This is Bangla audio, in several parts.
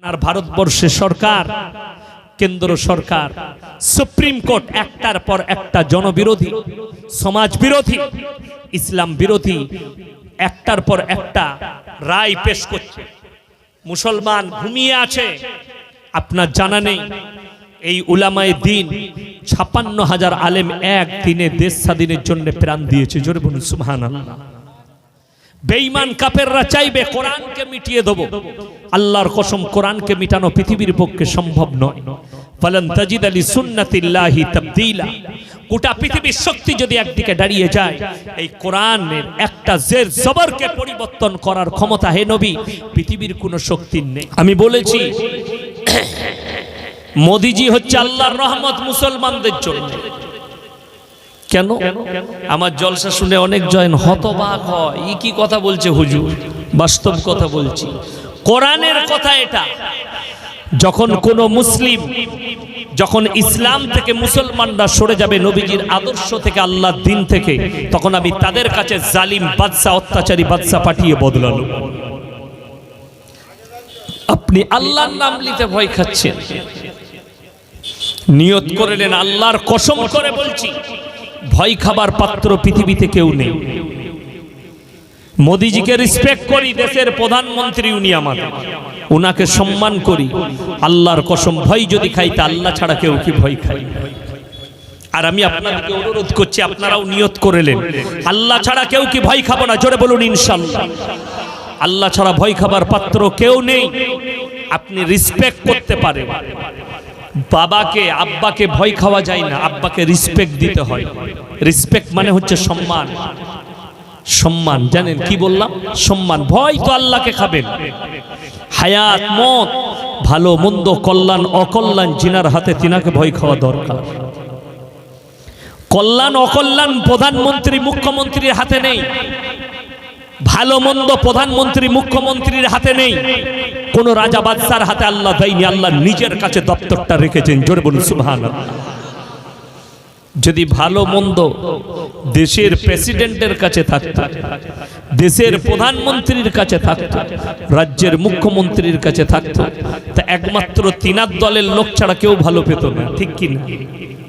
আর ভারতবর্ষের সরকার, কেন্দ্র সরকার, সুপ্রিম কোর্ট একটার পর একটা জনবিরোধী, সমাজ বিরোধী, ইসলাম বিরোধী একটার পর একটা রায় পেশ করছে। মুসলমান ঘুমিয়ে আছে, আপনার জানা নেই এই উলামায়ে দ্বীন ৫৬,০০০ আলেম এক দিনে দেশ স্বাধীনের জন্য প্রাণ দিয়েছে। জোরে বলুন সুবহানাল্লাহ। বেঈমান কাফেররা চাইবে কোরআনকে মিটিয়ে দেব, আল্লাহর কসম কোরআনকে মিটানো পৃথিবীর পক্ষে সম্ভব নয়। ফালান তাজিদা লিসুন্নাতিল্লাহি তাবদীলা। গোটা পৃথিবীর শক্তি যদি একদিকে দাঁড়িয়ে যায়, এই কোরআনের একটা জের জবরকে পরিবর্তন করার ক্ষমতা হে নবী পৃথিবীর কোনো শক্তির নেই। আমি বলেছি মোদিজি হচ্ছে আল্লাহর রহমত মুসলমানদের জন্য। কেন? আমার জলসা শুনে অনেক জন হতবাক হয়, ই কি কথা বলছে হুজুর? বাস্তব কথা বলছি, কোরআনের কথা এটা। যখন কোন মুসলিম, যখন ইসলাম থেকে মুসলমানরা সরে যাবে নবীজির আদর্শ থেকে, আল্লাহর দ্বীন থেকে, তখন আমি তাদের কাছে জালিম বাদশা, অত্যাচারী বাদশা পাঠিয়ে বদলালো। আপনি আল্লাহর নাম নিতে ভয় খাচ্ছেন, নিয়ত করে নেন, আল্লাহর কসম করে বলছি ভয় খাবার পাত্র পৃথিবীতে কেউ নেই। মোদিজিকে রেসপেক্ট করি, দেশের প্রধানমন্ত্রী উনি আমাদের, উনাকে সম্মান করি। আল্লাহর কসম ভয় যদি খাইতে, আল্লাহ ছাড়া কেউ কি ভয় খাই? আর আমি আপনাদেরকে অনুরোধ করছি, আপনারাও নিয়ত করে নেন, আল্লাহ ছাড়া কেউ কি ভয় খাবো না? জোরে বলুন ইনশাআল্লাহ। আল্লাহ ছাড়া ভয় খাবার পাত্র কেউ নেই। আপনি রেসপেক্ট করতে পারেন, বাবাকে আব্বাকে ভয় খাওয়া যায় না, আব্বাকে রেসপেক্ট দিতে হয়। রেসপেক্ট মানে হচ্ছে সম্মান। সম্মান জানেন কি বললাম? সম্মান। ভয় তো আল্লাহকে খাবেন। হায়াত মত, ভালো মন্দ, কল্যাণ অকল্যাণ জিনার হাতে, তিনাকে ভয় খাওয়া দরকার। কল্যাণ অকল্যাণ প্রধানমন্ত্রী মুখ্যমন্ত্রীর হাতে নেই, ভালো মন্দ প্রধানমন্ত্রী মুখ্যমন্ত্রীর হাতে নেই, কোন রাজা বাদশার হাতে আল্লাহ দেয়নি, আল্লাহ নিজের কাছে দপ্তরটা রেখেছেন। জোরে বলুন সুবহানাল্লাহ। যদি ভালো মন্দ দেশের প্রেসিডেন্টের কাছে থাকতো, দেশের প্রধানমন্ত্রীর কাছে থাকতো, রাজ্যের মুখ্যমন্ত্রীর কাছে থাকতো, তা একমাত্র তিনার দলের লোক ছাড়া কেউ ভালো পেত না। ঠিক কি না?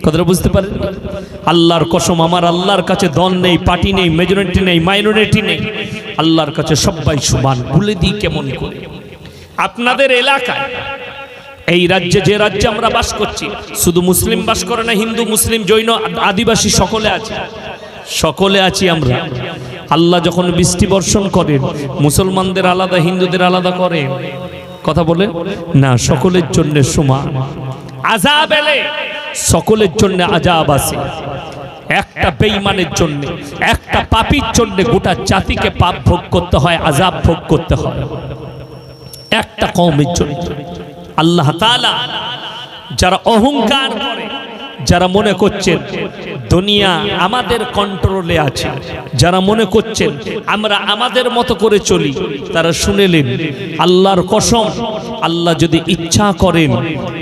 কথাটা বুঝতে পারেন? আল্লাহর কসম, আমার আল্লাহর কাছে দল নেই, পার্টি নেই, মেজরিটি নেই, মাইনরিটি নেই, আল্লাহর কাছে সবাই সমান। বলে দিই কেমন করে, আপনাদের এলাকায়, এই রাজ্যে, যে রাজ্যে আমরা বাস করছি, শুধু মুসলিম বাস করে না, হিন্দু, মুসলিম, জৈন, আদিবাসী সকলে আছে, সকলে আছি আমরা। আল্লাহ যখন বৃষ্টি বর্ষণ করেন, মুসলমানদের আলাদা, হিন্দুদের আলাদা করেন? কথা বলেন না, সকলের জন্য সমান। আযাব এলে সকলের জন্য আযাব আছে। একটা বেঈমানের জন্য, একটা পাপীর জন্য গোটা জাতিকে পাপ ভোগ করতে হয়, আযাব ভোগ করতে হয়। একটা কওমের জন্য আল্লাহ তাআলা যারা অহংকার করে, যারা মনে করছেন দুনিয়া আমাদের কন্ট্রোলে আছে, যারা মনে করছেন আমরা আমাদের মতো করে চলি, তারা শুনেলেন আল্লাহর কসম, আল্লাহ যদি ইচ্ছা করেন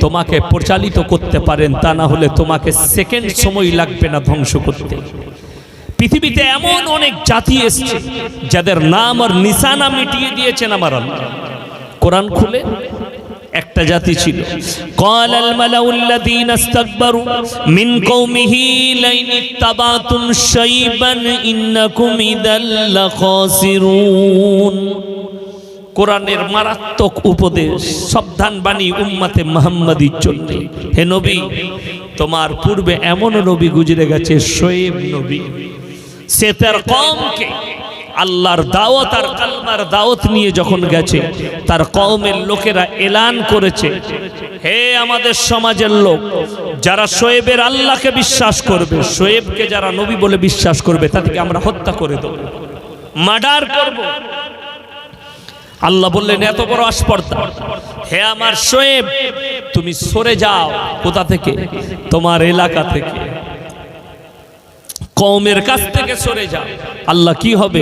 তোমাকে পরিচালিত করতে পারেন, তা না হলে তোমাকে সেকেন্ড সময় লাগবে না ধ্বংস করতে। পৃথিবীতে এমন অনেক জাতি এসেছে যাদের নাম আর নিশানা মিটিয়ে দিয়েছেন আমার আল্লাহ। কোরআন খুলে একটা জাতি ছিল, ক্বালাল মালাউল্লাযীনা ইসতাকবারু মিন কওমিহি লাইন ইত্তাবাতুম শাইবান ইন্নাকুম ইযাল লাখাসিরুন। কোরআনের মারাত্মক উপদেশ, সাবধান বাণী উম্মতে মুহাম্মাদীর জন্য। হে নবী, তোমার পূর্বে এমন নবী গুজরে গেছে, শোয়েব নবী, সে তার কওমকে আল্লাহর দাওয়াত আর কালমার দাওয়াত নিয়ে যখন গেছে, তার কওমের লোকেরা এলান করেছে, হে আমাদের সমাজের লোক, যারা শোয়েবের আল্লাহকে বিশ্বাস করবে, শোয়েবকে যারা নবী বলে বিশ্বাস করবে, তাদেরকে আমরা হত্যা করে দেব, মার্ডার করব। আল্লাহ বললেন এত বড় আসপর্দা, হে আমার শোয়েব, তুমি সরে যাও। কোথা থেকে? তোমার এলাকা থেকে, কওমের কাছ থেকে সরে যাও। আল্লাহ কি হবে?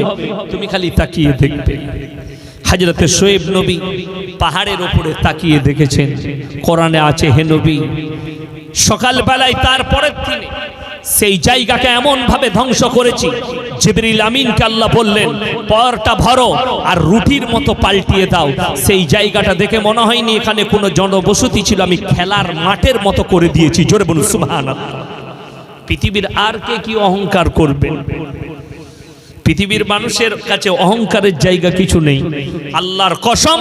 তুমি খালি তাকিয়ে দেখবে। হযরতে শোয়েব নবী পাহাড়ের উপরে তাকিয়ে দেখেছেন। কোরআনে আছে, হে নবী, সকাল বেলায় তার পরের দিনে সেই জায়গাকে এমন ভাবে ধ্বংস করেছি জিবরিল আমিনকে আল্লাহ বললেন পরটা ভরো আর রুটির মতো পাল্টিয়ে দাও। সেই জায়গাটা দেখে মনে হয়নি এখানে কোনো জনবসতি ছিল, আমি খেলার মাঠের মতো করে দিয়েছি। জোরে বলুন সুবহানাল্লাহ। পৃথিবীর আর কে কি অহংকার করবেন? পৃথিবীর মানুষের কাছে অহংকারের জায়গা কিছু নেই। আল্লাহর কসম,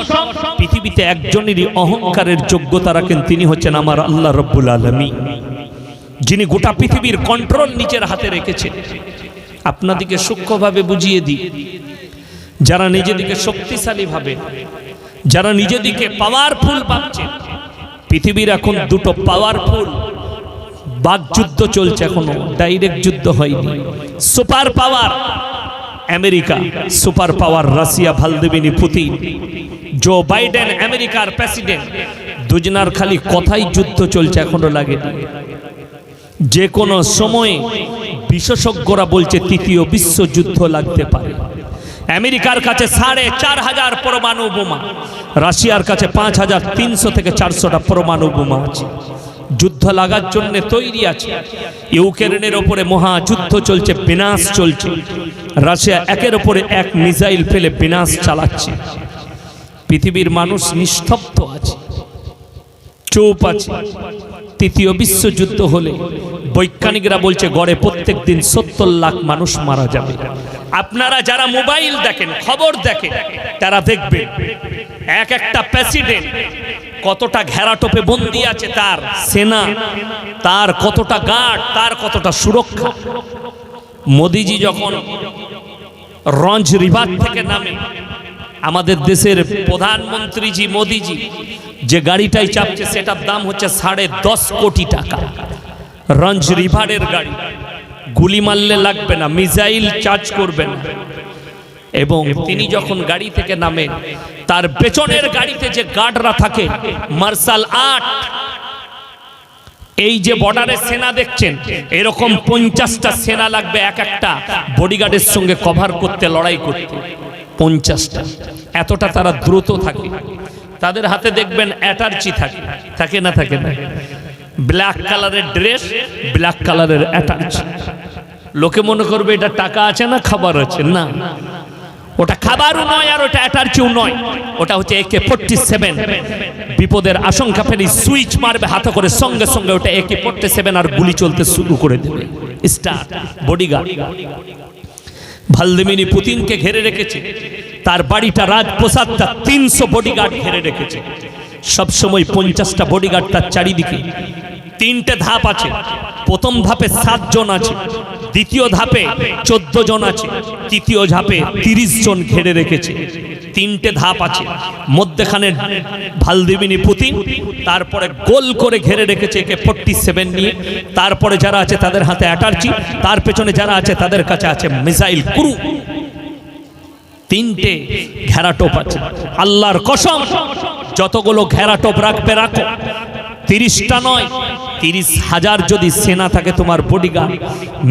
পৃথিবীতে একজনেরই অহংকারের যোগ্যতা রাখেন, তিনি হচ্ছেন আমার আল্লাহ রাব্বুল আলামিন, যিনি গোটা পৃথিবীর কন্ট্রোল নিজের হাতে রেখেছেন। আপনাদেরকে সূক্ষ্মভাবে বুঝিয়ে দিই, যারা নিজেদিকে শক্তিশালী ভাবে, যারা নিজেদিকে পাওয়ারফুল ভাবছে, পৃথিবীর এখন দুটো পাওয়ারফুল বাকযুদ্ধ চলছে, এখনো ডাইরেক্ট যুদ্ধ হয়নি। Super power America, super power Russia, Vladimir Putin, Joe Biden আমেরিকার প্রেসিডেন্ট, দুজনার খালি কথাই যুদ্ধ চলছে, এখনো লাগেনি। যে কোনো সময়ে বিশেষজ্ঞরা বলছে তৃতীয় বিশ্বযুদ্ধ লাগতে পারে। আমেরিকার কাছে ৪,৫০০ পরমাণু বোমা, রাশিয়ার কাছে ৫,৩০০ থেকে ৪০০টা পরমাণু বোমা আছে। যুদ্ধ লাগার জন্য তৈরি আছে। ইউক্রেনের ওপরে মহাযুদ্ধ চলছে, বিনাশ চলছে। রাশিয়া একের ওপরে এক মিসাইল ফেলে বিনাশ চালাচ্ছে। পৃথিবীর মানুষ নিস্তব্ধ আছে, চুপ আছে। তৃতীয় বিশ্বযুদ্ধ হলে বৈজ্ঞানিকরা বলছে গড়ে প্রত্যেক দিন ৭০ লাখ মানুষ মারা যাবে। আপনারা যারা মোবাইল দেখেন, খবর দেখেন, তারা দেখবেন এক একটা প্রেসিডেন্ট কতটা ঘেরাটোপে বন্দী আছে, তার সেনা, তার কতটা গার্ড, তার কতটা সুরক্ষা। মোদিজি যখন রঞ্জ রিভার থেকে নামে, আমাদের দেশের প্রধানমন্ত্রীজি মোদিজি যে গাড়িটাই চাপছে সেটার দাম হচ্ছে 10.5 কোটি টাকা। রঞ্জ রিভারের গাড়ি, গুলি মারলে লাগবে না, মিসাইল চার্জ করবে না। এবং তিনি যখন গাড়ি থেকে নামেন, তার পেছনের গাড়িতে যে গার্ডরা থাকে, মার্শাল আর্ট, এই যে বর্ডারের সেনা দেখছেন, এরকম 50টা সেনা লাগবে এক একটা বডিগার্ডের সঙ্গে কভার করতে, লড়াই করতে। 50টা, এতটা তারা দ্রুত থাকে। তাদের হাতে দেখবেন অ্যাটার্চি থাকে, থাকে না থাকে না, ব্ল্যাক কালারের ড্রেস, ব্ল্যাক কালারের অ্যাটার্চি। লোকে মনে করবে এটা টাকা আছে না খাবার আছে, না, ওটা খাবারও নয় আর ওটা অ্যাটার্চিও নয়, ওটা হচ্ছে AK-47। বিপদের আশঙ্কা পেলে সুইচ মারবে হাতে করে, সঙ্গে সঙ্গে ওটা AK-47 আর গুলি চলতে শুরু করে দেবে। Star bodyguard. ভ্লাদিমির পুতিনকে ঘিরে রেখেছে, তার বাড়িটা, রাজপ্রাসাদটা 300 বডিগার্ড ঘিরে রেখেছে। সবসময় 50টা বডিগার্ড তার চারিদিকে। 3টে ধাপ আছে। প্রথম ধাপে 7 জন আছে, দ্বিতীয় ধাপে 14 জন আছে, তৃতীয় ধাপে 30 জন ঘিরে রেখেছে। 3টে ধাপ আছে। মধ্যখানে ভ্লাদিমির পুতিন, তারপরে গোল করে ঘিরে রেখেছে AK-47 নিয়ে। তারপরে যারা আছে তাদের হাতে অ্যাটার্চি, তার পেছনে যারা আছে তাদের কাছে আছে মিসাইল ক্রু। 3টে ঘেরাটোপ আছে। আল্লাহর কসম, যতগুলো ঘেরাটোপ রাখবে রাখো, 30টা নয়, 30,000 যদি সেনা থাকে তোমার বডিগার্ড,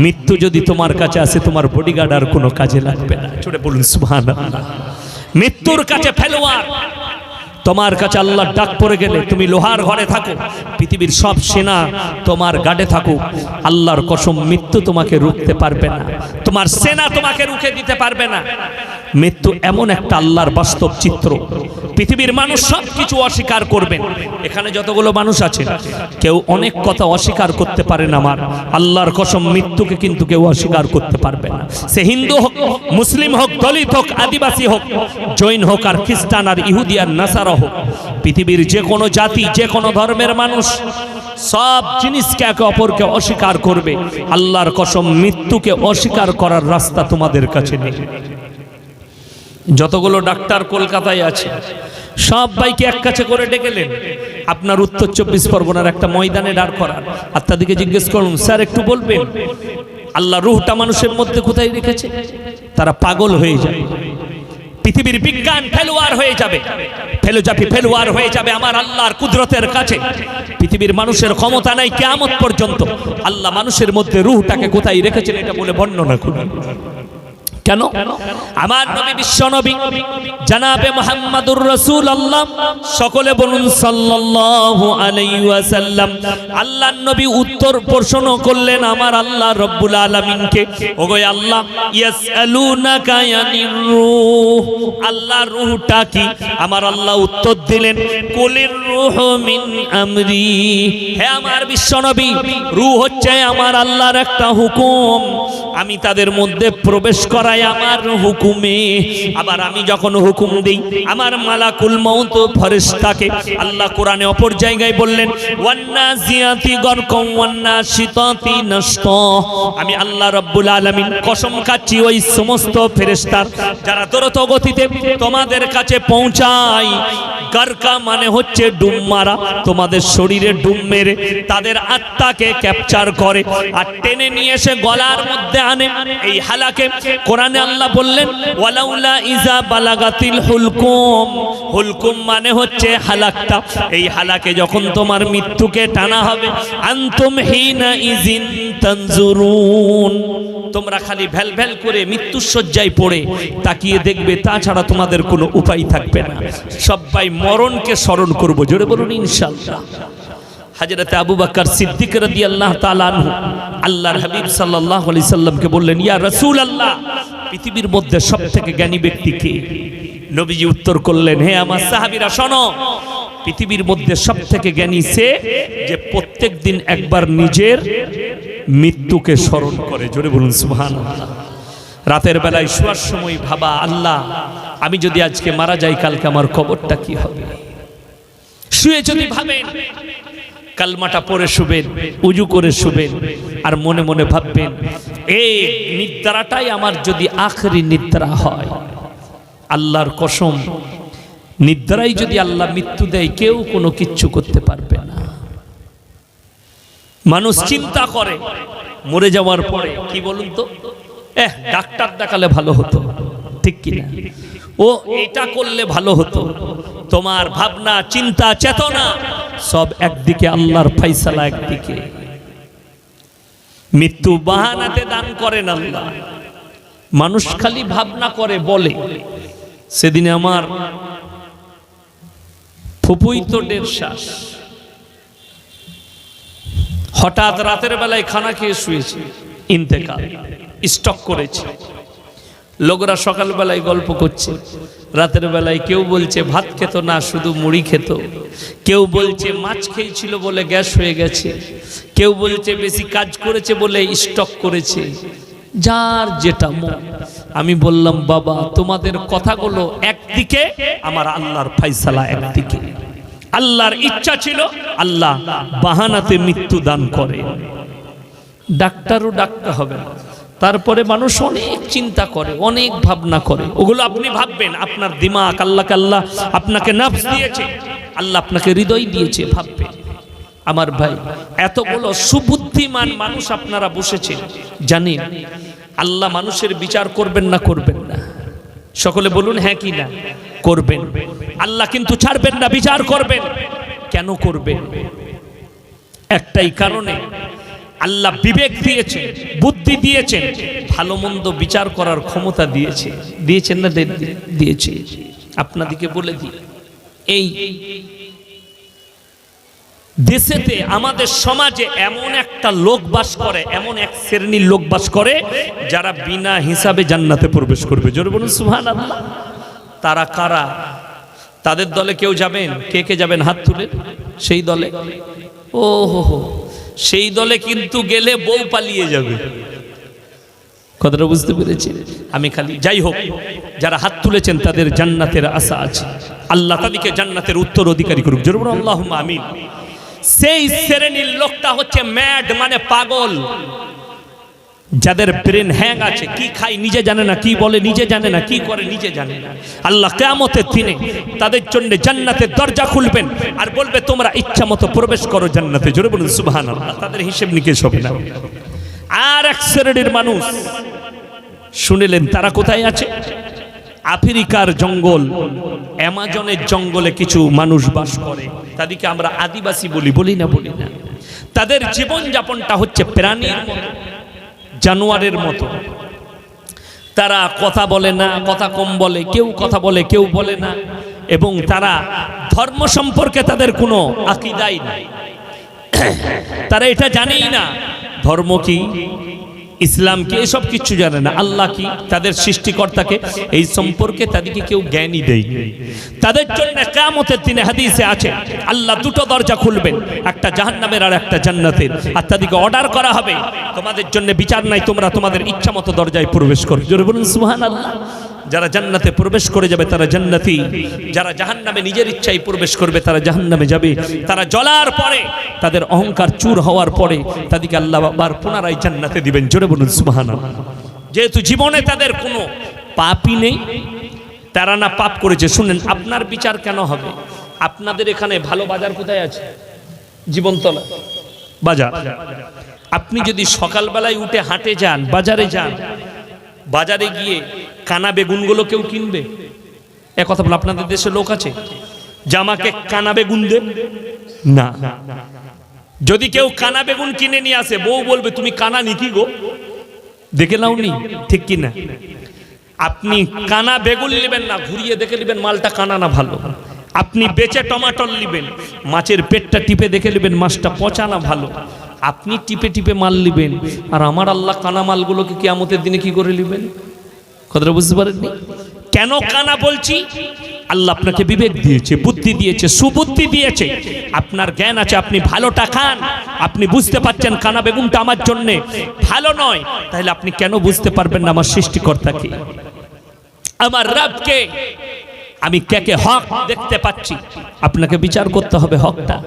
মৃত্যু যদি তোমার কাছে আসে, তোমার বডিগার্ড আর কোনো কাজে লাগবে না। জোরে বলুন সুবহানাল্লাহ। মৃত্যুর কাছে ফেলোয়ার। তোমার কাছে আল্লাহর ডাক পড়ে গেলে তুমি লোহার ঘরে থাকো, পৃথিবীর সব সেনা তোমার গাড়ে থাকো, আল্লাহর কসম মৃত্যু তোমাকে রুখতে পারবে না, তোমার সেনা তোমাকে রুখে দিতে পারবে না। মৃত্যু এমন একটা আল্লাহর বাস্তব চিত্র। পৃথিবীর মানুষ সব কিছু অস্বীকার করবেন। এখানে যতগুলো মানুষ আছে, কেউ অনেক কথা অস্বীকার করতে পারে না, আমার আল্লাহর কসম মৃত্যুকে কিন্তু কেউ অস্বীকার করতে পারবে না। সে হিন্দু হোক, মুসলিম হোক, দলিত হোক, আদিবাসী হোক, জৈন হোক, আর খ্রিস্টান আর ইহুদি আর নাসারা হোক, পৃথিবীর যে কোনো জাতি, যে কোনো ধর্মের মানুষ সব জিনিসকে একে অপরকে অস্বীকার করবে। আল্লাহর কসম মৃত্যুকে অস্বীকার করার রাস্তা তোমাদের কাছে নেই। যতগুলো ডাক্তার কলকাতায় আছে, সবাইকে এক কাছে করে ডেকেলেন, আপনার উত্তর 24 পরগনার একটা ময়দানে দাঁড় করান, আর তাদেরকে জিজ্ঞেস করুন, স্যার একটু বলবেন আল্লাহ রূহটা মানুষের মধ্যে কোথায় রেখেছে? তারা পাগল হয়ে যাবে। পৃথিবীর বিজ্ঞান ফেলুয়ার হয়ে যাবে, ফেলুয়ার হয়ে যাবে আমার আল্লাহর কুদরতের কাছে। পৃথিবীর মানুষের ক্ষমতা নাই কিয়ামত পর্যন্ত আল্লাহ মানুষের মধ্যে রূহটাকে কোথায় রেখেছেন এটা বলে বর্ণনা করুন। কেন? আমার নবী বিশ্ব নবী জনাবে মুহাম্মাদুর রাসূলুল্লাহ, সকলে বলুন সাল্লাল্লাহু আলাইহি ওয়াসাল্লাম। আল্লাহর নবী উত্তর প্রশ্ন করলেন আমার আল্লাহ রব্বুল আলামিনকে, ওগো আল্লাহ, ইয়াসআলুনাকা ইয়ানির রূহ, আল্লাহ রূহটা কি? আমার আল্লাহ উত্তর দিলেন, কুলির রূহু মিন আমরি। হে আমার বিশ্ব নবী, রূহ হচ্ছে আমার আল্লাহর একটা হুকুম, আমি তাদের মধ্যে প্রবেশ করাই আমার হুকুমে। আবার আমি যখন হুকুম দেই আমার মালাকুল মউত ফেরেশতাকে আল্লাহ কোরআনে অপর জায়গায় বললেন, ওয়ান্নাজিয়াতি গরকাম ওয়ান্নাশিতাতি নাশতা। আমি আল্লাহ রাব্বুল আলামিন কসম খাচ্ছি ওই সমস্ত ফেরেশতার যারা দ্রুত গতিতে তোমাদের কাছে পৌঁছায়। গরকা মানে হচ্ছে ডুব মারা, তোমাদের শরীরে ডুব মেরে তাদের আত্মাকে ক্যাপচার করে আর টেনে নিয়ে এসে গলার মধ্যে আনে। এই হালাকে কোরআনে আল্লাহ বললেন, ওয়ালাউলা ইজা বালাগাতিল হুলকুম। হুলকুম মানে হচ্ছে হালাকটা। এই হালাকে যখন তোমার মৃত্যুকে টানা হবে, আনতুম হিনা ইজিন তানজুরুন, তোমরা খালি ভ্যাল ভ্যাল করে মৃত্যুর শয্যায় পড়ে তাকিয়ে দেখবে, তাছাড়া তোমাদের কোনো উপায় থাকবে না। সবাই মরণকে স্মরণ করবো, জোরে বলুন ইনশাআল্লাহ। হযরত আবু বকর সিদ্দিক রাদিয়াল্লাহু তাআলা আনহু আল্লাহর হাবিব সাল্লাল্লাহু আলাইহি সাল্লামকে বললেন, ইয়া রাসূলুল্লাহ, পৃথিবীর মধ্যে সবথেকে জ্ঞানী ব্যক্তি কে? নবীজি উত্তর করলেন, হে আমার সাহাবীরা শোনো, পৃথিবীর মধ্যে সবথেকে জ্ঞানী সে যে প্রত্যেকদিন একবার নিজের মৃত্যুকে স্মরণ করে, জোরে বলুন সুবহানাল্লাহ। রাতের বেলায় শোয়ার সময় ভাবা, আল্লাহ, আমি যদি আজকে মারা যাই, কালকে আমার কবরটা কি হবে? শুয়ে যদি ভাবেন, কালমাটা পড়ে শুবেন, উজু করে শুবেন, আর মনে মনে ভাববেন, এই নিদ্রাটাই আমার যদি আখেরি নিদ্রা হয়। আল্লাহর কসম, নিদ্রাই যদি আল্লাহ মৃত্যু দেয়, কেউ কোনো কিচ্ছু করতে পারবে না। মানুষ চিন্তা করে মরে যাওয়ার পরে, কি বলুন তো, ডাক্তার দেখালে ভালো হতো, ঠিক কিনা? ও এটা করলে ভালো হতো। তোমার ভাবনা, চিন্তা, চেতনা সব একদিকে, আল্লাহর ফয়সালা একদিকে। মৃত্যু বাহানাতে দান করেন আল্লাহ। মানুষ খালি ভাবনা করে, বলে। সেদিনে আমার ফুপুই তো 1.5 শ্বাস, হঠাৎ রাতের বেলায় খানা খেয়ে শুয়েছে, ইন্তেকাল, স্টক করেছে। লোকরা সকালবেলায় গল্প করছে, রাতের বেলায় কেউ বলছে ভাত খেত না, শুধু মুড়ি খেত, কেউ বলছে মাছ খেয়েছিল বলে গ্যাস হয়ে গেছে, কেউ বলছে বেশি কাজ করেছে বলে স্টক করেছে, যার যেটা মন। আমি বললাম, বাবা, তোমাদের কথাগুলো একদিকে, আমার আল্লাহর ফয়সালা একদিকে। আল্লাহর ইচ্ছা ছিল, আল্লাহ বাহানাতে মৃত্যু দান করে। ডাক্তারও ডাকতে হবে না। তারপরে মানুষ অনেক চিন্তা করে, অনেক ভাবনা করে, ওগুলো আপনি ভাববেন। আপনার দিমাগ আল্লাহ আপনাকে নফস দিয়েছে, আল্লাহ আপনাকে হৃদয় দিয়েছে, ভাববেন। আমার ভাই, এতগুলো সুবুদ্ধিমান মানুষ আপনারা বসেছেন, জানেন আল্লাহ মানুষের বিচার করবেন না? করবেন না? সকলে বলুন হ্যাঁ কি না? করবেন। আল্লাহ কিন্তু ছাড়বেন না, বিচার করবেন। কেন করবেন? একটাই কারণে, আল্লাহ বিবেক দিয়েছে, বুদ্ধি দিয়েছেন, ভালো মন্দ বিচার করার ক্ষমতা দিয়েছে। দিয়েছেন না? দিয়েছে। আপনাদেরকে বলে দিই, এই দেশেতে, আমাদের সমাজে এমন একটা লোক বাস করে, এমন এক শ্রেণীর লোক বাস করে, যারা বিনা হিসাবে জান্নাতে প্রবেশ করবে। জোরে বলুন সুবহানাল্লাহ। তারা কারা? তাদের দলে কেউ যাবেন? কে কে যাবেন? হাত তুলে। সেই দলে, ও হো, সেই দলে কিন্তু গেলে বউ পালিয়ে যাবে। কথাটা বুঝতে পেরেছি? আমি খালি, যাই হোক, যারা হাত তুলেছেন তাদের জান্নাতের আশা আছে। আল্লাহ তাদেরকে জান্নাতের উত্তর অধিকারী করুক। জোরে বলুন আল্লাহুম্মা আমিন। সেই শ্রেণীর লোকটা হচ্ছে ম্যাড, মানে পাগল, যাদের ব্রেন হ্যাং আছে, কি খায় নিজে জানে না, কি বলে নিজে জানে না, কি করে নিজে জানে না। আল্লাহ কিয়ামতের দিনে তাদের জন্য জান্নাতের দরজা খুলবেন আর বলবে, তোমরা ইচ্ছা মতো প্রবেশ করো জান্নাতে। জোরে বলুন সুবহানাল্লাহ। তাদের হিসেব নিকেশ হবে না। আর এক শ্রেণীর মানুষ শুনলেন, তারা কোথায় আছে? আফ্রিকার জঙ্গল, অ্যামাজনের জঙ্গলে কিছু মানুষ বাস করে। তাদেরকে আমরা আদিবাসী বলি না? বলি না। তাদের জীবন যাপনটা হচ্ছে প্রাণীর মতো, জানোয়ারের মতো। তারা কথা বলে না, কথা কম বলে, কেউ কথা বলে কেউ বলে না, এবং তারা ধর্ম সম্পর্কে তাদের কোনো আকীদাই নাই। তারা এটা জানেই না ধর্ম কি, ইসলাম কি, এসব কিছু জানে না। আল্লাহ কি, তাদের সৃষ্টিকর্তাকে, এই সম্পর্কে তাদেরকে কেউ জ্ঞানই দেয়। তাদের জন্য কিয়ামতের দিনে হাদিসে আছে আল্লাহ দুটো দরজা খুলবেন, একটা জাহান্নামের আর একটা জান্নাতের, আর তাদেরকে অর্ডার করা হবে তোমাদের জন্য বিচার নাই, তোমরা তোমাদের ইচ্ছা মতো দরজায় প্রবেশ করো। জোরে বলুন সুবহানাল্লাহ। যারা জান্নাতে প্রবেশ করে যাবে তারা জান্নাতি, যারা জাহান্নামে নিজের ইচ্ছায় প্রবেশ করবে তারা জাহান্নামে যাবে। তারা জ্বলার পরে, তাদের অহংকার চূর হওয়ার পরে তাদেরকে আল্লাহ আবার পুনরায় জান্নাতে দিবেন। জোরে বলুন সুবহানাল্লাহ। যেহেতু জীবনে তাদের কোনো পাপই নেই, তারা না পাপ করেছে। শুনেন, আপনার বিচার কেন হবে? আপনাদের এখানে ভালো বাজার কোথায় আছে? জীবনতলা বাজার। আপনি যদি সকালবেলায় উঠে হাটে যান, বাজারে যান, বাজারে গিয়ে কানা বেগুনগুলো কেউ কিনবে? এ কথা বলে আপনাদের দেশে লোক আছে যে আমাকে কানা বেগুন দে? না। যদি কেউ কানা বেগুন কিনে নিয়ে আসে, বউ বলবে তুমি কানা নি কি গো, দেখে নাও নি, ঠিক কি না? আপনি কানা বেগুন নেবেন না, ঘুরিয়ে দেখে নেবেন মালটা কানা না ভালো। আপনি বেচে টমাটর নেবেন, মাছের পেটটা টিপে দেখে নেবেন মাছটা পচা না ভালো। আপনি টিপে টিপে মাল নেবেন, আর আমার আল্লাহ কানা মালগুলোকে কিয়ামতের দিনে কি করে নেবেন? কথাটা বুঝতে পারেননি? কেন কানা বলছি? আল্লাহ আপনাকে বিবেক দিয়েছে, বুদ্ধি দিয়েছে, সুবুদ্ধি দিয়েছে, আপনার জ্ঞান আছে, আপনি ভালোটা খান, আপনি বুঝতে পারছেন কানা বেগুনটা আমার জন্য ভালো নয়, তাহলে আপনি কেন বুঝতে পারবেন না আমার সৃষ্টিকর্তাকে, আমার রবকে? আমি কে হক দেখতে পাচ্ছি। আপনাকে বিচার করতে হবে হকটা।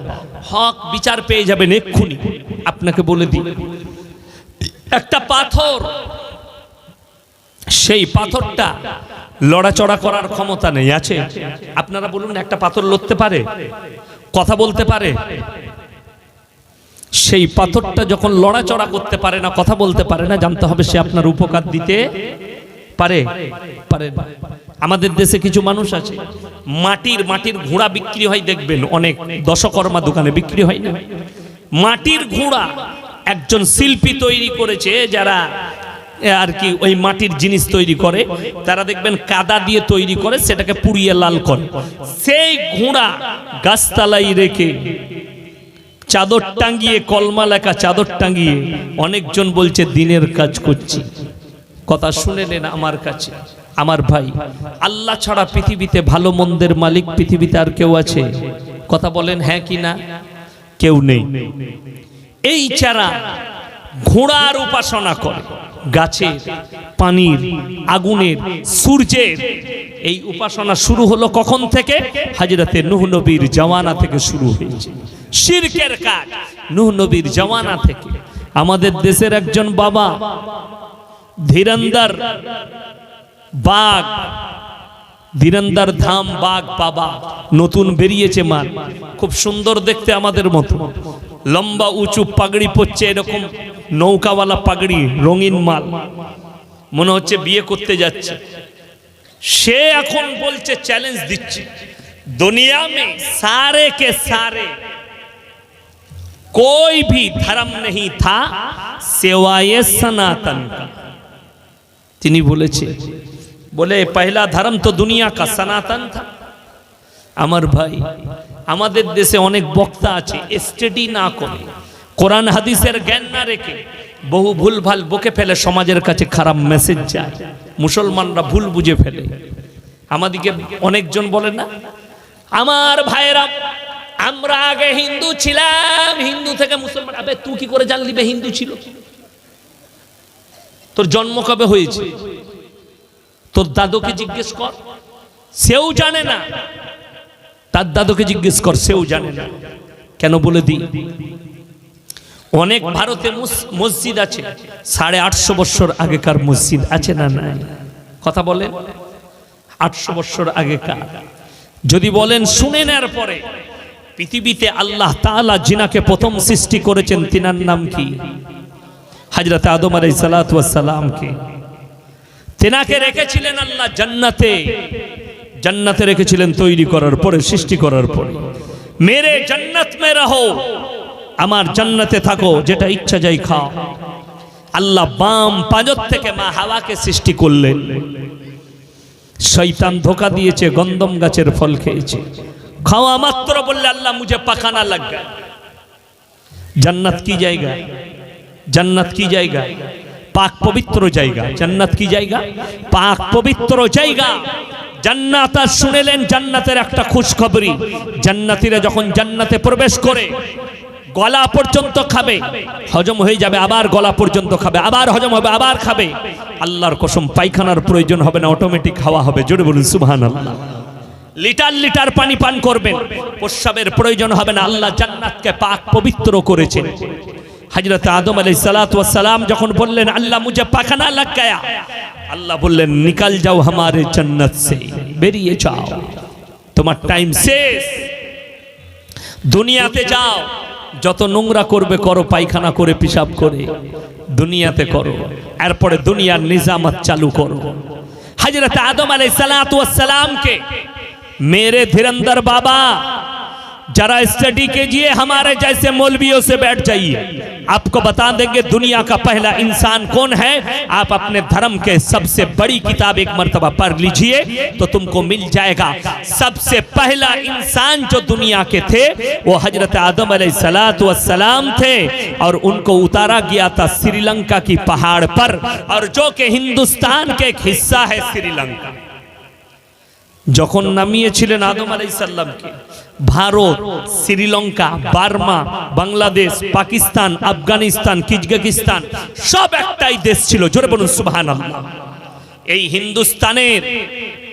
হক বিচার পেয়ে যাবেন এক্ষুনি। আপনাকে বলে দিই, একটা পাথর, সেই পাথরটা লড়াচড়া করার ক্ষমতা নেই, আছে? আপনারা বলুন, একটা পাথর লড়তে পারে, কথা বলতে পারে? সেই পাথরটা যখন লড়াচড়া করতে পারে না, কথা বলতে পারে না, জানতে হবে সে আপনার উপকার দিতে পারে পারে না। আমাদের দেশে কিছু মানুষ আছে, মাটির ঘোড়া বিক্রি হয়, দেখবেন অনেক দশকর্মা দোকানে বিক্রি হয় না? মাটির ঘোড়া একজন শিল্পী তৈরি করেছে, যারা আর কি ওই মাটির জিনিস তৈরি করে, তারা দেখবেন কাদা দিয়ে তৈরি করে, সেটাকে পুড়িয়ে লাল করে, সেই ঘোড়া গাছতলায় রেখে চাদর টাঙ্গিয়ে, কলমা লেখা চাদর টাঙ্গিয়ে, অনেকজন বলছে দিনের কাজ করছি। কথা শুনে নেন আমার কাছে, আমার ভাই, আল্লাহ ছাড়া পৃথিবীতে ভালো মন্দের মালিক পৃথিবীতে আর কেউ আছে? কথা বলেন হ্যাঁ কি না? কেউ নেই। এই ছাড়া ঘোড়ার উপাসনা করে, গাছের, পানির, আগুনের, সূর্যের, এই উপাসনা শুরু হলো কখন থেকে? হযরতে নূহ নবীর জামানা থেকে শুরু হয়েছে শিরকের কাজ, নূহ নবীর জামানা থেকে। আমাদের দেশের একজন বাবা, ধীরন্দর বাগ, ধীরন্দর ধাম বাগ বাবা, নতুন বেরিয়েছে মাল, খুব সুন্দর দেখতে, আমাদের মতো, লম্বা উঁচু পাগড়ি পরছে, এরকম নৌকাওয়ালা পাগড়ি, রঙিন মাল, মনে হচ্ছে বিয়ে করতে যাচ্ছে। সে এখন বলছে, চ্যালেঞ্জ দিচ্ছে, দুনিয়া में सारे के सारे कोई भी धर्म नहीं था सिवाय सनातन का। তিনি বলেছে, বলে पहला धर्म तो दुनिया का सनातन था। আমার ভাই, আমাদের দেশে অনেক বক্তা আছে, স্টাডি না করে, কোরআন হাদিসের জ্ঞান না রেখে বহু ভুলভাল বকে ফেলে, সমাজের কাছে খারাপ মেসেজ যায়, মুসলমানরা ভুল বুঝে ফেলে। আমাদেরকে অনেকজন বলে না, আমার ভাইরা আমরা আগে হিন্দু ছিলাম, হিন্দু থেকে মুসলমান। আবে তুই কি করে জানলি বে হিন্দু ছিল? তোর জন্ম কবে হয়েছে? তোর দাদুকে জিজ্ঞেস কর, সেও জানে না। তার দাদুকে জিজ্ঞেস কর, সেও জানে না। কেন বলে দিই, অনেক ভারতে মসজিদ আছে 850 বছর আগেকার মসজিদ আছে না নাই? কথা বলেন, 800 বছর আগেকার। যদি বলেন শুনে নেওয়ার পরে, পৃথিবীতে আল্লাহ তাআলা জিনাকে প্রথম সৃষ্টি করেছেন, তিনার নাম কি? হযরত আদম আলাইহিস সালাতু ওয়াস সালামকে তিনাকে রেখেছিলেন আল্লাহ জান্নাতে, জান্নাতে রেখেছিলেন তৈরি করার পরে, সৃষ্টি করার পরে। মেরে জান্নাত মে রহো, আমার জান্নাতে থাকো, যেটা ইচ্ছা যাই খাও। আল্লাহ বাম পাঁজর থেকে মা হাওয়াকে সৃষ্টি করলেন। শয়তান ধোকা দিয়েছে, গন্ধম গাছের ফল খেয়েছে। খাওয়া মাত্র বললে আল্লাহ মুঝে পাখানা লাগ গয়া। জান্নাত কি জায়গা? জান্নাত কি জায়গা? পাক পবিত্র জায়গা। জান্নাত কি জায়গা? পাক পবিত্র জায়গা। জান্নাত আর শুনেলেন জান্নাতের একটা খুশখবরি, জান্নাতীরা যখন জান্নাতে প্রবেশ করে গলা পর্যন্ত খাবে, হজম হয়ে যাবে, আবার গলা পর্যন্ত খাবে, আবার হজম হবে, আবার খাবে। আল্লাহর কসম পায়খানার প্রয়োজন হবে না, অটোমেটিক খাওয়া হবে। জোরে বলুন সুবহানাল্লাহ। লিটার লিটার পানি পান করবেন, প্রস্রাবের প্রয়োজন হবে না। আল্লাহ জান্নাতকে পাক পবিত্র করেছেন। হযরত আদম আলাইহিসসালাতু ওয়াসসালাম যখন বললেন আল্লাহ মুঝে পাখানা লাগ গয়া, আল্লাহ বললেন নিকাল যাও हमारे जन्नत से, বেরিয়ে যাও, তোমার টাইম শেষ। দুনিয়াতে যাও, যত নোংরা করবে করো, পায়খানা করে পেশাব করে দুনিয়াতে করো, এরপরে দুনিয়ার নিজামত চালু করো। হযরত আদম আলাইহিসসালাতু ওয়াসসালামকে मेरे धीरंदर बाबा जरा स्टडी कीजिए, हमारे जैसे मौलवियों से बैठ जाइए, आपको बता देंगे दुनिया का पहला इंसान कौन है। आप अपने धर्म के सबसे बड़ी किताब एक मर्तबा पढ़ लीजिए तो तुमको मिल जाएगा। सबसे पहला इंसान जो दुनिया के थे वो हजरत आदम अलैहिस्सलातु वस्सलाम थे, और उनको उतारा गया था श्रीलंका की पहाड़ पर, और जो कि हिंदुस्तान के एक हिस्सा है श्रीलंका। যখন নামিয়েছিলেন আদম আলাইহিস সালামকে, ভারত, শ্রীলঙ্কা, বার্মা, বাংলাদেশ, পাকিস্তান, আফগানিস্তান, কিরগিজস্তান সব একটাই দেশ ছিল। জোরে বলুন সুবহানাল্লাহ। এই হিন্দুস্তানের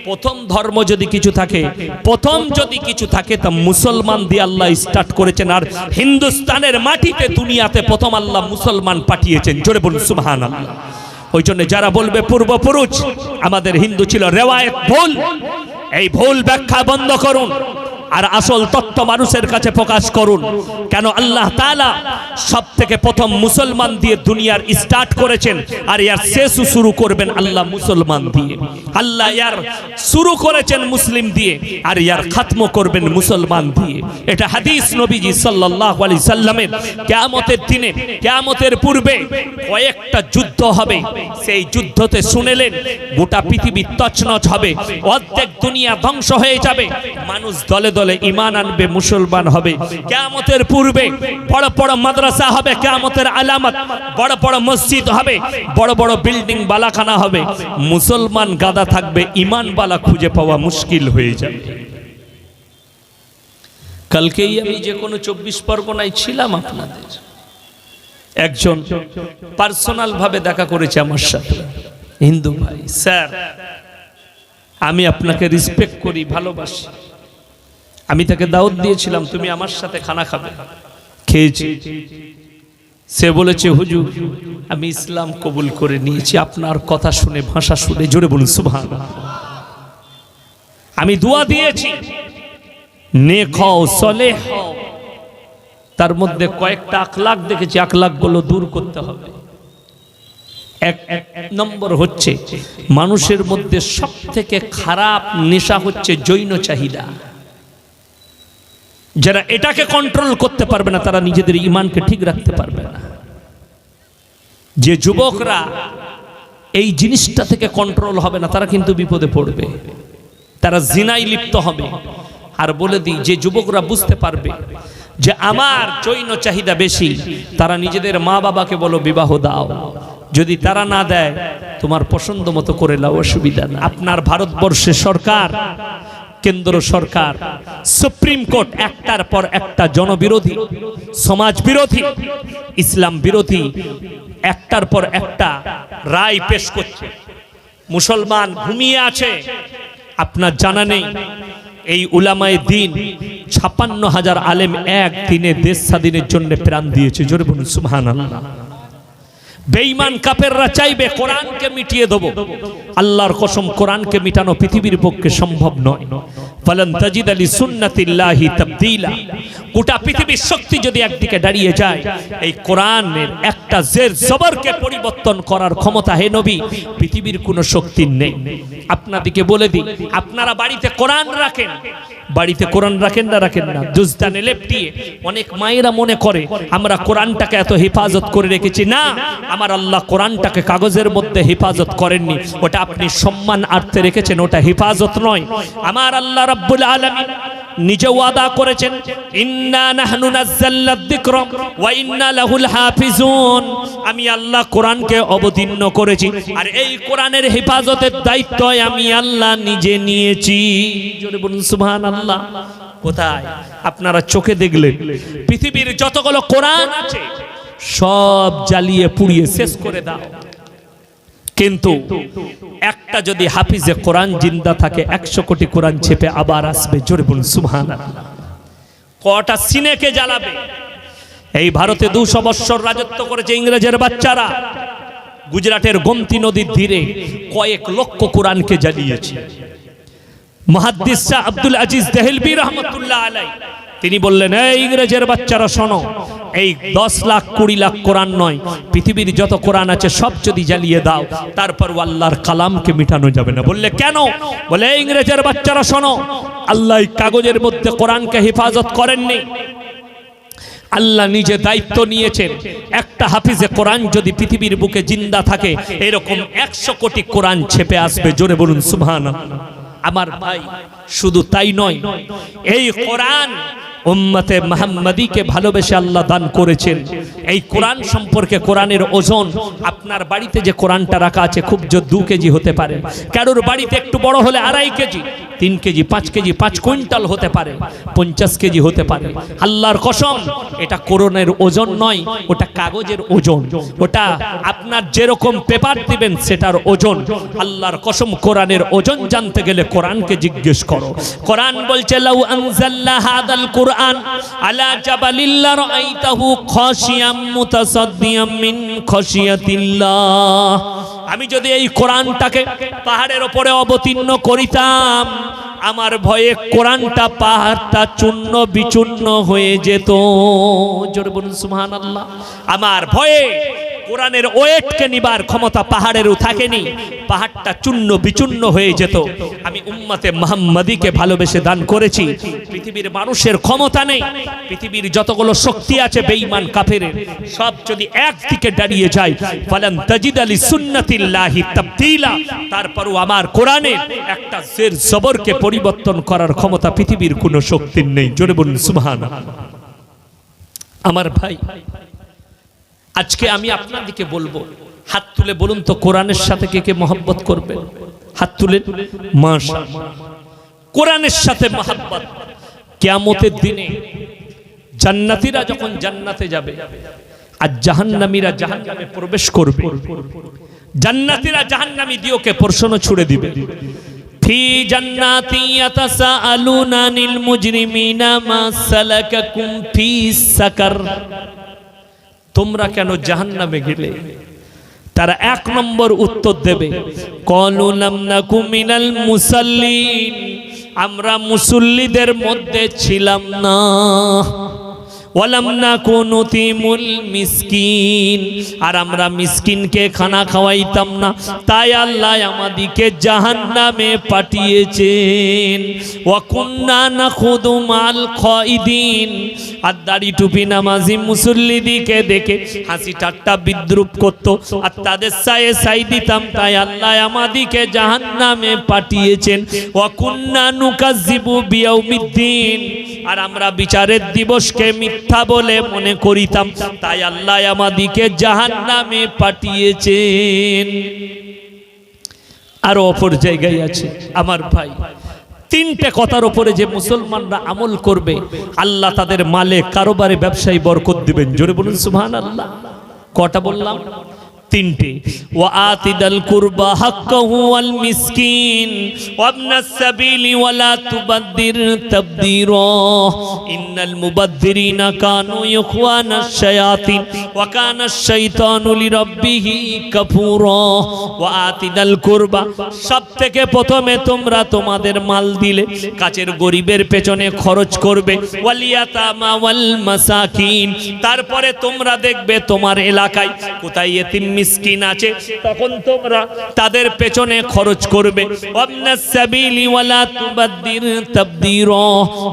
প্রথম ধর্ম যদি কিছু থাকে, প্রথম যদি কিছু থাকে তা মুসলমান দিয়ে আল্লাহ স্টার্ট করেছেন, আর হিন্দুস্তানের মাটিতে দুনিয়াতে প্রথম আল্লাহ মুসলমান পাঠিয়েছেন। জোরে বলুন সুবহানাল্লাহ। ওই জন্য যারা বলবে পূর্বপুরুষ আমাদের হিন্দু ছিল, রেওয়ায়েত ভুল। এই ভুল ব্যাখ্যা বন্ধ করুন আর আসল তত্ত্ব মানুষের কাছে প্রকাশ করুন। কেন আল্লাহ তাআলা সব থেকে প্রথম মুসলমান দিয়ে দুনিয়ার স্টার্ট করেছেন, আর ইয়ার শেষ শুরু করবেন আল্লাহ মুসলমান দিয়ে। আল্লাহ ইয়ার শুরু করেছেন মুসলিম দিয়ে, আর ইয়ার খাতম করবেন মুসলমান দিয়ে। এটা হাদিস নবীজি সাল্লাল্লাহু আলাইহি সাল্লামের। কিয়ামতের দিনে, কিয়ামতের পূর্বে কয়েকটা যুদ্ধ হবে, সেই যুদ্ধতে শুনেলেন গোটা পৃথিবী তছনছ হবে, অর্ধেক দুনিয়া ধ্বংস হয়ে যাবে, মানুষ দলে দলে ঈমান আনবে, মুসলমান হবে। কিয়ামতের পূর্বে বড় বড় মাদ্রাসা হবে, কিয়ামতের আলামত, বড় বড় মসজিদ হবে, বড় বড় বিল্ডিং বালাখানা হবে, মুসলমান গাদা থাকবে, ঈমান বালা খুঁজে পাওয়া মুশকিল হয়ে যাবে। কালকেই আমি যে কোনো 24 পরগনায় ছিলাম, আপনাদের একজন পার্সোনাল ভাবে দেখা করেছে আমার সাথে, হিন্দু ভাই। স্যার, আমি আপনাকে রেসপেক্ট করি, ভালোবাসি। আমি তাকে দাওয়াত দিয়েছিলাম তুমি আমার সাথে খানা খাবে, খেয়েছি। সে বলেছে হুজুর আমি ইসলাম কবুল করে নিয়েছি আপনার কথা শুনে, ভাষা শুনে। জোরে বলুন সুবহানাল্লাহ। আমি দোয়া দিয়েছি নেক হও, সলেহ হও। তার মধ্যে কয়েকটা আখলাক দেখেছি, আখলাকগুলো দূর করতে হবে। এক নম্বর হচ্ছে মানুষের মধ্যে সবথেকে খারাপ নেশা হচ্ছে জৈন চাহিদা। যারা এটাকে কন্ট্রোল করতে পারবে না তারা নিজেদের ঈমানকে ঠিক রাখতে পারবে না। যে যুবকরা এই জিনিসটা থেকে কন্ট্রোল হবে না তারা কিন্তু বিপদে পড়বে, তারা জিনায় লিপ্ত হবে। আর বলে দিই, যে যুবকরা বুঝতে পারবে যে আমার জৈন চাহিদা বেশি, তারা নিজেদের মা বাবাকে বলো বিবাহ দাও, যদি তারা না দেয় তোমার পছন্দ মতো করে নাও, অসুবিধা না। আপনার ভারতবর্ষের সরকার, কেন্দ্র সরকার, সুপ্রিম কোর্ট একটার পর একটা জনবিরোধী, সমাজ বিরোধী, ইসলাম বিরোধী একটার পর একটা রায় পেশ করছে। মুসলমান ঘুমিয়ে আছে, আপনার জানা নেই এই উলামায়ে দ্বীন ৫৬,০০০ আলেম এক দিনে দেশ স্বাধীনের জন্য প্রাণ দিয়েছে। জোরে বলুন সুবহানাল্লাহ। বেঈমান কাফেররা চাইবে কোরআনকে মিটিয়ে দেব, আল্লাহর কসম কোরআনকে মিটানো পৃথিবীর পক্ষে সম্ভব নয়। ফালান তাজিদা লিসুন্নাতিল্লাহি তাবদীলা। গোটা পৃথিবীর শক্তি যদি একদিকে দাঁড়িয়ে যায়, এই কোরআনের একটা জের জবরকে পরিবর্তন করার ক্ষমতা হে নবী পৃথিবীর কোনো শক্তির নেই। আপনাদেরকে বলে দিই, আপনারা বাড়িতে কোরআন রাখেন, বাড়িতে কোরআন রাখেন না দুজদানে লেপটিয়ে অনেক মায়েরা মনে করে আমরা কোরআনটাকে এত হেফাজত করে রেখেছি। না, আমার আল্লাহ কোরআনটাকে কাগজের মধ্যে হেফাজত করেননি, ওটা আপনি সম্মানার্থে রেখেছেন, ওটা হেফাজত নয়। আমার আল্লাহ রাব্বুল আলামিন নিজে ওয়াদা করেছেন, ইন্না নাহনু নাযালনা যিকরা ওয়া ইন্না লাহুল হাফিজুন। আমি আল্লাহ কোরআনকে অবতীর্ণ করেছি আর এই কোরআনের হেফাজতের দায়িত্ব আমি আল্লাহ নিজে নিয়েছি। জোরে বলুন সুবহানাল্লাহ। কোথায়? আপনারা চোখে দেখলেন পৃথিবীর যতগুলো কোরআন আছে সব জ্বালিয়ে পুড়িয়ে শেষ করে দাও, কিন্তু একটা যদি হাফিজে কোরআন জিন্দা থাকে 100 কোটি কোরআন ছেপে আবার আসবে। জোরে বলুন সুবহানাল্লাহ। কটা সিনেকে জ্বালাবে? এই ভারতে 200 বছর রাজত্ব করেছে ইংরেজের বাচ্চারা, গুজরাটের গোমতী নদীর তীরে কয়েক লক্ষ কোরআনকে জ্বালিয়েছে। মুহাদ্দিস শাহ আব্দুল আজিজ দেহলভী রহমাতুল্লাহ আলাইহি তিনি বললেন, এই ইংরেজের বাচ্চারা শোনো, এই 10 লাখ 20 লাখ কোরআন নয়, পৃথিবীর যত কোরআন আছে সব যদি জ্বালিয়ে দাও তারপর আল্লাহর কালামকে মিটানো যাবে না। বললে কেন? বলে এই ইংরেজের বাচ্চারা শোনো, আল্লাহ কাগজের মধ্যে কোরআনকে হেফাজত করেননি, আল্লাহ নিজে দায়িত্ব নিয়েছেন। একটা হাফিজে কোরআন যদি পৃথিবীর বুকে জিন্দা থাকে এরকম 100 কোটি কোরআন ছেপে আসবে। জোরে বলুন সুবহানাল্লাহ। আমার ভাই, শুধু তাই নয়, এই কোরআন উম্মতে মুহাম্মাদীকে ভালোবেসে আল্লাহ দান করেছেন। এই কোরআন সম্পর্কে কোরআনের ওজন, আপনার বাড়িতে যে কোরআনটা রাখা আছে খুব জোর 2 কেজি হতে পারে, কারোর বাড়িতে একটু বড় হলে 2.5 কেজি, 3 কেজি, 5 কেজি, 5 কুইন্টাল হতে পারে, 50 কেজি হতে পারে। আল্লাহর কসম, এটা কোরআনের ওজন নয়, ওটা কাগজের ওজন, ওটা আপনার যেরকম পেপার দিবেন সেটার ওজন। আল্লাহর কসম, কোরআনের ওজন জানতে গেলে কোরআনকে জিজ্ঞেস করো। কোরআন বলছে, লাউ আনজালনা হাদাল কুরআন আলা জাবালিল রাআইতাহু খাশিয়াম মুতাসাদ্দিয়াম মিন খাশিয়াতিল্লাহ। আমি যদি এই কোরআনটাকে পাহাড়ের উপরে অবতীর্ণ করিতাম, আমার ভয়ে কোরআনটা পাহাড়টা চূর্ণ বিচূর্ণ হয়ে যেত। জোরে বলুন সুবহানাল্লাহ। আমার ভয়ে কোরআনের ওয়েটকে নিবার ক্ষমতা পাহাড়েরও থাকেনি, পাহাড়টা চূর্ণ বিচূর্ণ হয়ে যেত। আমি উম্মতে মুহাম্মাদীকে ভালোবেসে দান করেছি। পৃথিবীর মানুষের ক্ষমতা নেই, পৃথিবীর যতগুলো শক্তি আছে বেঈমান কাফেরের সব যদি একদিকে দাঁড়িয়ে যায়, ফালান তাজিদা লিসুন্নাতিল্লাহি তাবদীলা, তারপরও আমার কোরআনের একটা জের জবরকে পরিবর্তন করার ক্ষমতা পৃথিবীর কোনো শক্তির নেই। জোরে বলুন সুবহানাল্লাহ। আমার ভাই, আজকে আমি আপনাদেরকে বলবো, হাত তুলে বলুন তো কোরআনের সাথে কে কে মহব্বত করবে? হাত তুলে। মাশাআল্লাহ, কোরআনের সাথে মহব্বত। কিয়ামতের দিনে জান্নাতীরা যখন জান্নাতে যাবে আর জাহান্নামীরা জাহান্নামে প্রবেশ করবে, জান্নাতীরা জাহান্নামী দিওকে প্রশ্ন ছুড়ে দিবে, ফি জান্নাতি ইয়াতাসাআলুনা আনিল মুজরিমিনা মা সালাকাকুম ফিস সাকার। তোমরা কেন জাহান্নামে গেলে? তারা 1 নম্বর উত্তর দেবে, ক্বালু লাম নাকু মিনাল মুসাল্লিন, আমরা মুসল্লিদের মধ্যে ছিলাম না। ওয়ালাম নাকু নুতিমুল মিসকিন, আর আমরা মিসকিনকে খানা খাওয়াইতাম না, তাই আল্লাহ আমাদিকে জাহান্নামে পাঠিয়েছেন। ওয়া কুন্না নাখুদু মাল খাইদিন, আর দাড়ি টুপি নামাজি মুসল্লিদিকে দেখে হাসি ঠাট্টা বিদ্রুপ করত, আর তাদের সায়ে সাই দিতাম, তাই আল্লাহ আমাদিকে জাহান্নামে পাঠিয়েছেন। ওয়া কুন্না নুকাজ্জিবু বিয়াউমিদ্দিন, আর আমরা বিচারের দিবসকে মিথ্যা বলে মনে করিতাম, তাই আল্লাহ আমাদিকে জাহান্নামে পাঠিয়েছেন। আর অপর জায়গায় আছে আমার ভাই, 3টে কথার উপরে যে মুসলমানরা আমল করবে আল্লাহ তাদের মালে কারোবারে ব্যবসায়ী বরকত দিবেন। জোরে বলুন সুবহানাল্লাহ। কটা বললাম? 3টে। ওয়া আতিদাল কুরবা হাক্কাহু ওয়াল মিসকিন ওয়াবনাস সাবিলি ওয়ালা তুবাদ্দির তাবদীরা ইন্নাল মুবাদ্দিরিনা কানু ইখওয়ানাশ শায়াতিন ওয়া কানাশ শাইতানু লিরাব্বিহি কাফুরা। ওয়া আতিদাল কুরবা, সবথেকে প্রথমে তোমরা তোমাদের মাল দিলে কাছের গরিবের পেছনে খরচ করবে। ওয়াল ইয়াতামা ওয়াল মাসাকিন, তারপরে তোমরা দেখবে তোমার এলাকায় কোথায় ইতিম মিসকিন আছে তখন তোমরা তাদের পেছনে খরচ করবে। ওয়াবনাস সাবিলি ওয়ালা তুবাদ্দির তাবদীরা।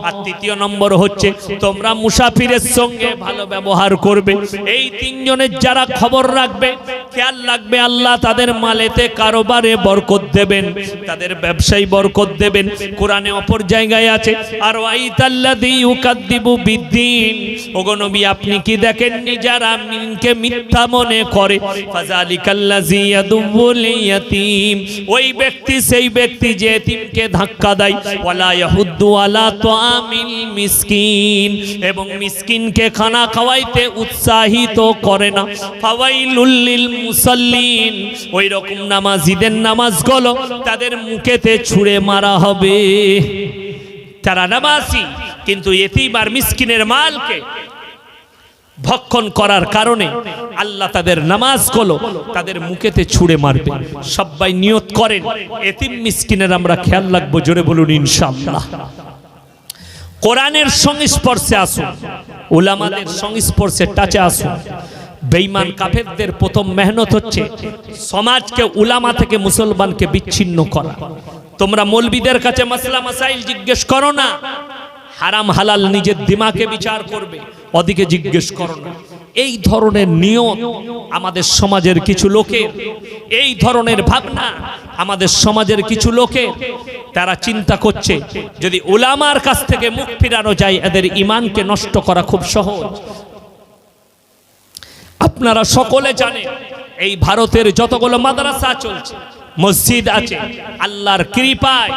আর তৃতীয় নম্বর হচ্ছে তোমরা মুসাফিরের সঙ্গে ভালো ব্যবহার করবে। এই তিনজনের যারা খবর রাখবে, খেয়াল রাখবে, আল্লাহ তাদের মালেতে কারোবারে বরকত দেবেন, তাদের ব্যবসায় বরকত দেবেন। কোরআনে অপর জায়গায় আছে আর ওয়াইতাল্লাযী ইউকাদ্দিবু বিদ্দিন। ওগো নবী আপনি কি দেখেননি যারা মিনকে মিথ্যা মনে করে? ফাযালিকাল্লাযী ইয়াদুল ইয়াতীম। ওই ব্যক্তি সেই ব্যক্তি যে এতিমকে ধাক্কা দেয়। ওয়ালা ইয়াহুদ্দু আলা তুআমিল মিসকিন। এবং মিসকিনকে খানা খাওয়াইতে উৎসাহিত করে না। ফাওয়াইলুল লিল মুসাল্লিন। ওই রকম নামাজীদের নামাজগুলো তাদের মুখেতে ছুঁড়ে মারা হবে। তারা নামাজি কিন্তু এতিম আর মিসকিনের মালকে ভক্ষণ করার কারণে আল্লাহ তাদের নামাজগুলো তাদের মুখেতে ছুঁড়ে মারবে। সবাই নিয়ত করেন এতিম মিসকিনের আমরা খেয়াল রাখবো। জোরে বলুন ইনশাআল্লাহ। কোরআনের সংস্পর্শে আসুন, উলামাদের সংস্পর্শে টাচে আসুন। বেঈমান কাফেরদের প্রথম মেহনত হচ্ছে সমাজকে উলামা থেকে মুসলমানকে বিচ্ছিন্ন করা। তোমরা মৌলবীদের কাছে মাসলা মাসাইল জিজ্ঞেস করো না, হারাম হালাল নিজের দিমাগে বিচার করবে, ওদিকে জিজ্ঞেস করো না। এই ধরনের নিয়ম আমাদের সমাজের কিছু লোকের, এই ধরনের ভাবনা আমাদের সমাজের কিছু লোকের। তারা চিন্তা করছে যদি উলামার কাছ থেকে মুখ ফিরানো যায় এদের ঈমানকে নষ্ট করা খুব সহজ। আপনারা সকলে জানেন এই ভারতের যতগুলো মাদ্রাসা চলছে, মসজিদ আছে, আল্লাহর কৃপায়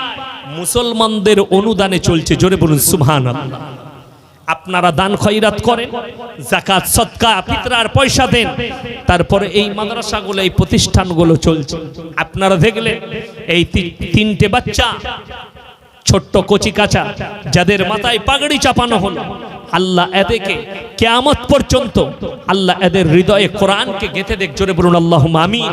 মুসলমানদের অনুদানে চলছে। জোরে বলুন সুবহানাল্লাহ। আপনারা দান খয়রাত করেন, যাকাত সদকা ফিতরার পয়সা দেন, তারপরে এই মাদ্রাসাগুলো এই প্রতিষ্ঠানগুলো চলছে। আপনারা দেখলেন এই তিনটে বাচ্চা ছোট্ট কচি কাঁচা যাদের মাথায় পাগড়ি চাপানো হলো, আল্লাহ এদেরকে কিয়ামত পর্যন্ত আল্লাহ এদের হৃদয়ে কোরআনকে গেঁথে দেখ। জোরে বলুন আল্লাহুম্মা আমিন।